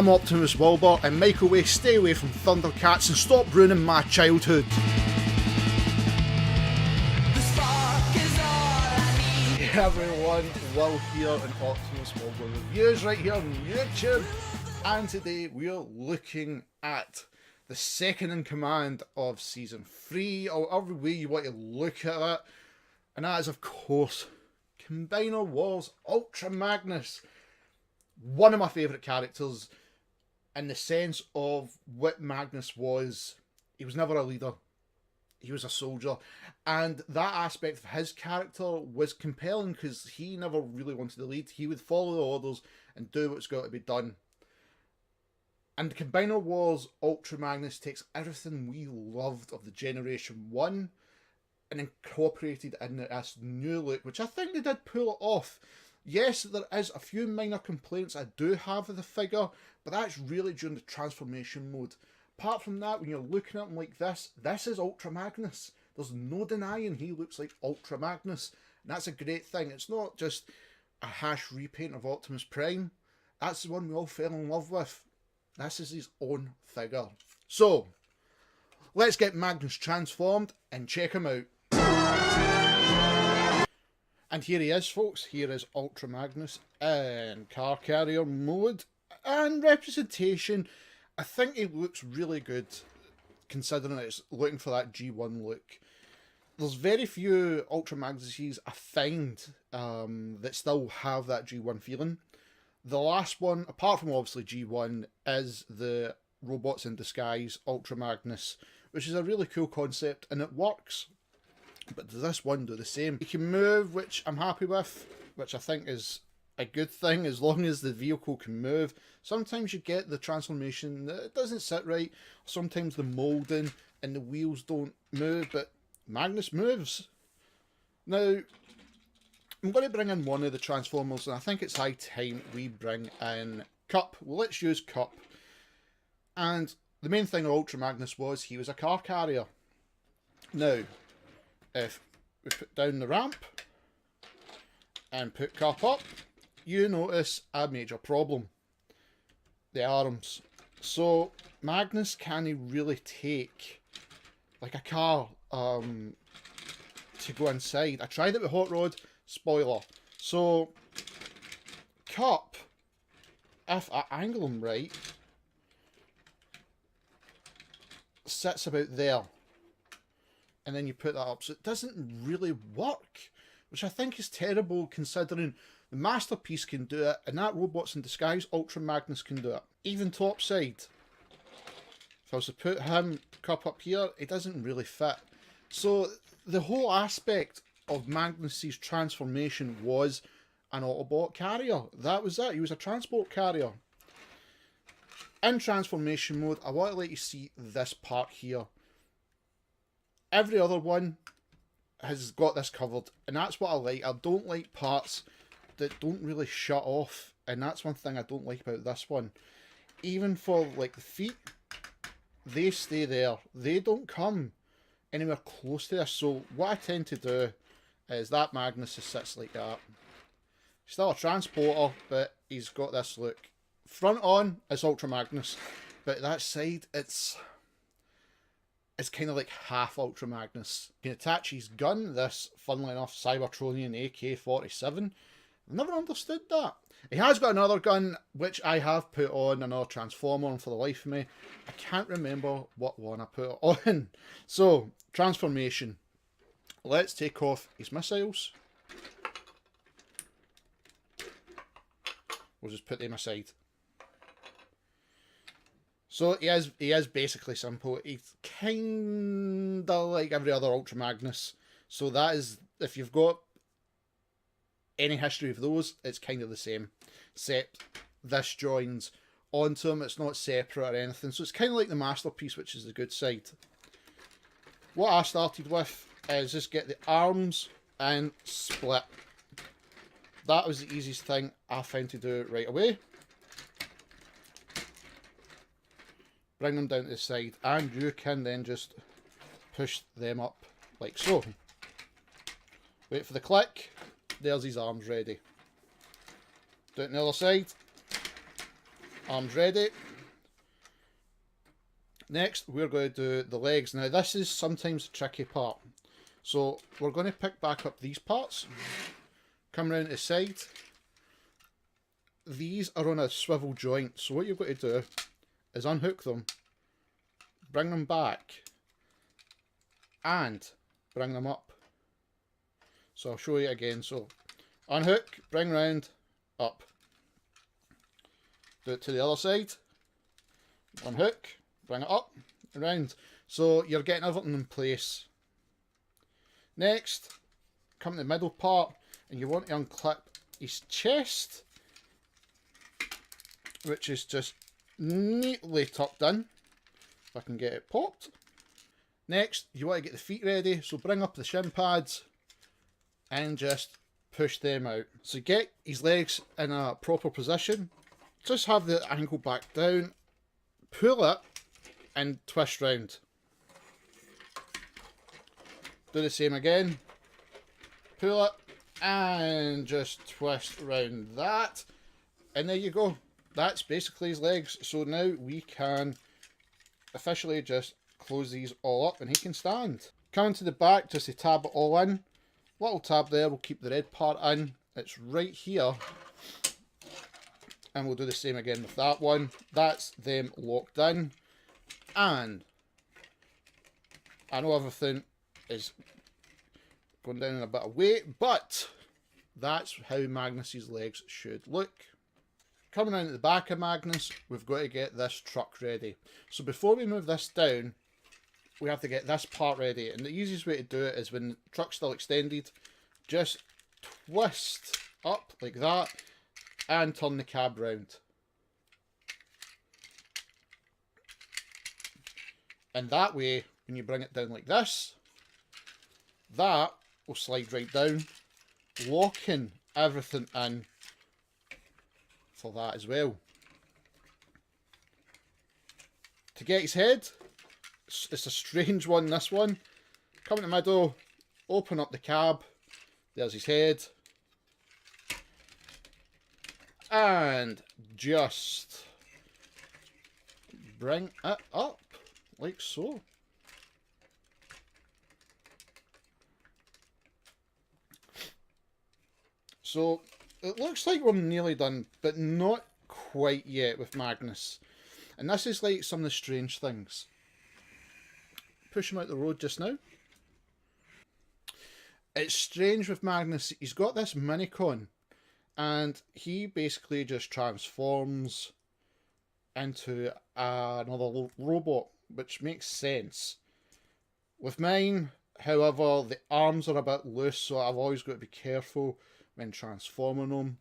I'm Optimus Wilbur, and Michael Way, stay away from Thundercats and stop ruining my childhood. Hey everyone, Will here in Optimus Wilbur Reviews right here on YouTube, and today we are looking at the second in command of Season 3, or however way you want to look at it, and that is of course Combiner Wars Ultra Magnus. One of my favourite characters in the sense of what Magnus was. He was never a leader. He was a soldier. And that aspect of his character was compelling because he never really wanted to lead. He would follow the orders and do what's got to be done. And Combiner Wars Ultra Magnus takes everything we loved of the Generation 1 and incorporated in this new look, which I think they did pull it off. Yes, there is a few minor complaints I do have with the figure, but that's really during the transformation mode. Apart from that, when you're looking at him like this is Ultra Magnus. There's no denying he looks like Ultra Magnus, and that's a great thing. It's not just a hash repaint of Optimus Prime. That's the one we all fell in love with. This is his own figure. So, let's get Magnus transformed and check him out. And here he is, folks. Here is Ultra Magnus in car carrier mode. And representation, I think he looks really good, considering it's looking for that G1 look. There's very few Ultra Magnuses I find that still have that G1 feeling. The last one, apart from obviously G1, is the Robots in Disguise Ultra Magnus, which is a really cool concept, and it works. But does this one do the same? You can move, which I'm happy with, which I think is a good thing as long as the vehicle can move. Sometimes you get the transformation that it doesn't sit right. Sometimes the moulding and the wheels don't move, but Magnus moves. Now, I'm going to bring in one of the Transformers, and I think it's high time we bring in Cup. Well, let's use Cup. And the main thing of Ultra Magnus was he was a car carrier. Now, if we put down the ramp and put Cup up, you notice a major problem. The arms. So Magnus can't really take like a car to go inside. I tried it with Hot Rod, spoiler. So Cup, if I angle him right, sits about there. And then you put that up. So it doesn't really work, which I think is terrible considering the Masterpiece can do it, and that Robots in Disguise Ultra Magnus can do it. Even topside. If I was to put him Cup up here, it doesn't really fit. So the whole aspect of Magnus's transformation was an Autobot carrier. That was it. He was a transport carrier. In transformation mode, I want to let you see this part here. Every other one has got this covered, and that's what I like. I don't like parts that don't really shut off, and that's one thing I don't like about this one. Even for like the feet, they stay there. They don't come anywhere close to this. So what I tend to do is that Magnus just sits like that. Still a transporter, but he's got this look. Front on is Ultra Magnus, but that side, it's kind of like half Ultra Magnus. You can attach his gun, this, funnily enough, Cybertronic AK-47. I've never understood that. He has got another gun, which I have put on another Transformer, and for the life of me, I can't remember what one I put it on. So, transformation. Let's take off his missiles. We'll just put them aside. So he is basically simple. He's kinda like every other Ultra Magnus. So that is, if you've got any history of those, it's kind of the same. Except this joins onto him. It's not separate or anything. So it's kind of like the Masterpiece, which is the good side. What I started with is just get the arms and split. That was the easiest thing I found to do right away. Bring them down to the side, and you can then just push them up like so. Wait for the click. There's his arms ready. Do it on the other side. Arms ready. Next, we're going to do the legs. Now, this is sometimes the tricky part. So, we're going to pick back up these parts. Come around to the side. These are on a swivel joint. So, what you've got to do is unhook them, bring them back, and bring them up. So, I'll show you again. So, unhook, bring round, up. Do it to the other side. Unhook, bring it up, around. So you're getting everything in place. Next, come to the middle part, and you want to unclip his chest, which is just neatly tucked in. If I can get it popped. Next, you want to get the feet ready, so bring up the shin pads and just push them out. So get his legs in a proper position. Just have the ankle back down, pull it, and twist round. Do the same again. Pull it, and just twist round that. And there you go. That's basically his legs. So now we can officially just close these all up and he can stand. Coming to the back, just to tab it all in. Little tab there, we'll keep the red part in. It's right here. And we'll do the same again with that one. That's them locked in. And I know everything is going down in a bit of weight, but that's how Magnus's legs should look. Coming in at the back of Magnus, we've got to get this truck ready. So before we move this down, we have to get this part ready. And the easiest way to do it is when the truck's still extended, just twist up like that and turn the cab round. And that way, when you bring it down like this, that will slide right down, locking everything in for that as well. To get his head, it's a strange one, this one. Come in the middle, open up the cab, there's his head. And just bring it up, like so. So, it looks like we're nearly done, but not quite yet with Magnus. And this is like some of the strange things. Push him out the road just now. It's strange with Magnus, he's got this minicon. And he basically just transforms into another robot, which makes sense. With mine, however, the arms are a bit loose, so I've always got to be careful when transforming them.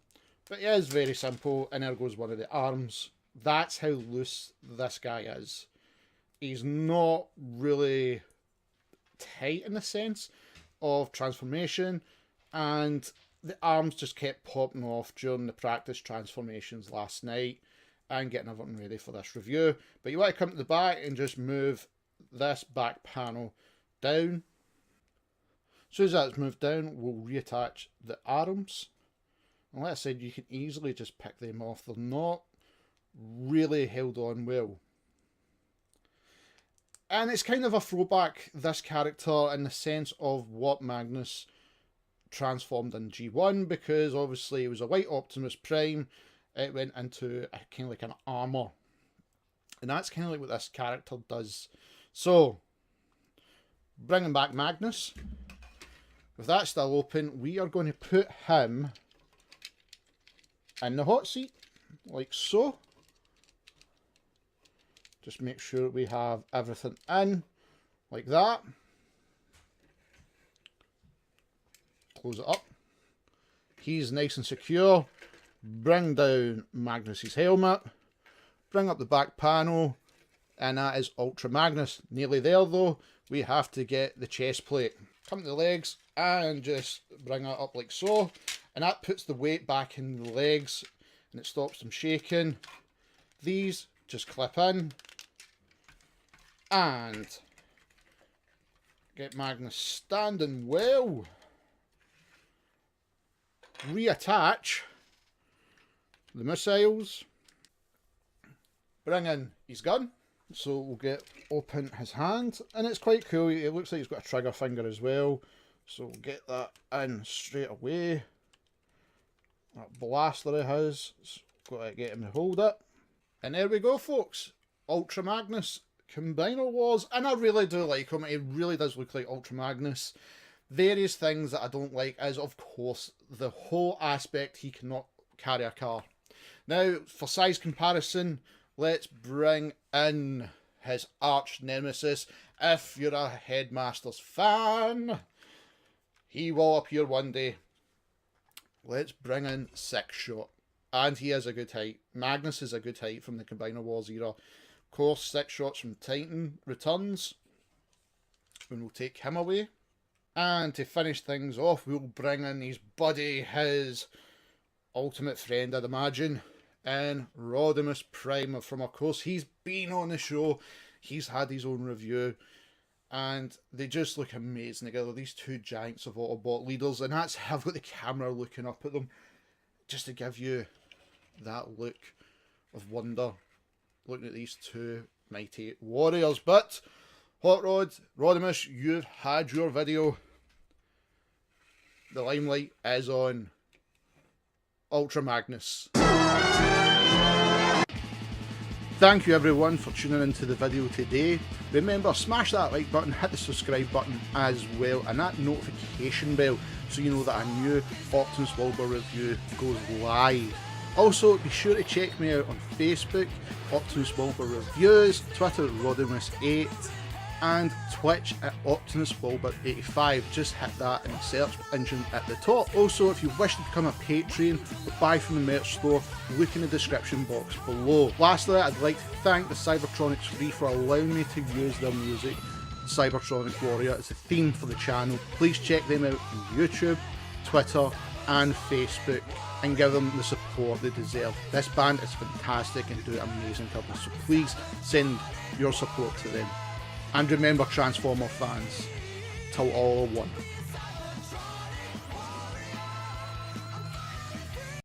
But yeah, it's very simple, and there goes one of the arms. That's how loose this guy is. He's not really tight in the sense of transformation, and the arms just kept popping off during the practice transformations last night and getting everything ready for this review. But you want to come to the back and just move this back panel down. As soon as that's moved down, we'll reattach the arms. And like I said, you can easily just pick them off. They're not really held on well. And it's kind of a throwback, this character, in the sense of what Magnus transformed in G1, because obviously it was a white Optimus Prime. It went into a kind of like an armor, and that's kind of like what this character does. So bringing back Magnus, with that still open, we are going to put him in the hot seat like so. Just make sure we have everything in like that. Close it up. He's nice and secure. Bring down Magnus's helmet. Bring up the back panel. And that is Ultra Magnus. Nearly there though. We have to get the chest plate. Come to the legs and just bring it up like so. And that puts the weight back in the legs. And it stops them shaking. These just clip in. And get Magnus standing well. Reattach the missiles. bring in his gun. So we'll open his hand, and it's quite cool. It looks like he's got a trigger finger as well. So we'll get that in straight away. That blaster he has, got to get him to hold it. And there we go, folks. Ultra Magnus Combiner Wars, and I really do like him. He really does look like Ultra Magnus. Various things that I don't like is, of course, the whole aspect he cannot carry a car. Now, for size comparison, let's bring in his arch nemesis. If you're a Headmasters fan, he will appear one day. Let's bring in Six Shot. And he is a good height. Magnus is a good height from the Combiner Wars era. Of course, Six Shots from Titan returns. And we'll take him away. And to finish things off, we'll bring in his buddy, his ultimate friend, I'd imagine, and Rodimus Prime. From, of course, he's been on the show. He's had his own review. And they just look amazing together. These two giants of Autobot leaders. And that's, I've got the camera looking up at them, just to give you that look of wonder, looking at these two mighty warriors. But Hot Rod, Rodimus, you've had your video. The limelight is on Ultra Magnus. Thank you everyone for tuning into the video today. Remember, smash that like button, hit the subscribe button as well, and that notification bell so you know that a new Optimus Wilbur review goes live. Also, be sure to check me out on Facebook, Optimus Wilbur Reviews, Twitter, Rodimus8, and Twitch at Optimus Wilbur 85. Just hit that in the search engine at the top. Also, if you wish to become a Patreon or buy from the merch store, look in the description box below. Lastly, I'd like to thank the Cybertronic Spree for allowing me to use their music. Cybertronic Warrior is the theme for the channel. Please check them out on YouTube, Twitter and Facebook, and give them the support they deserve. This band is fantastic and do amazing covers, so please send your support to them. And remember, Transformer fans, till all are one.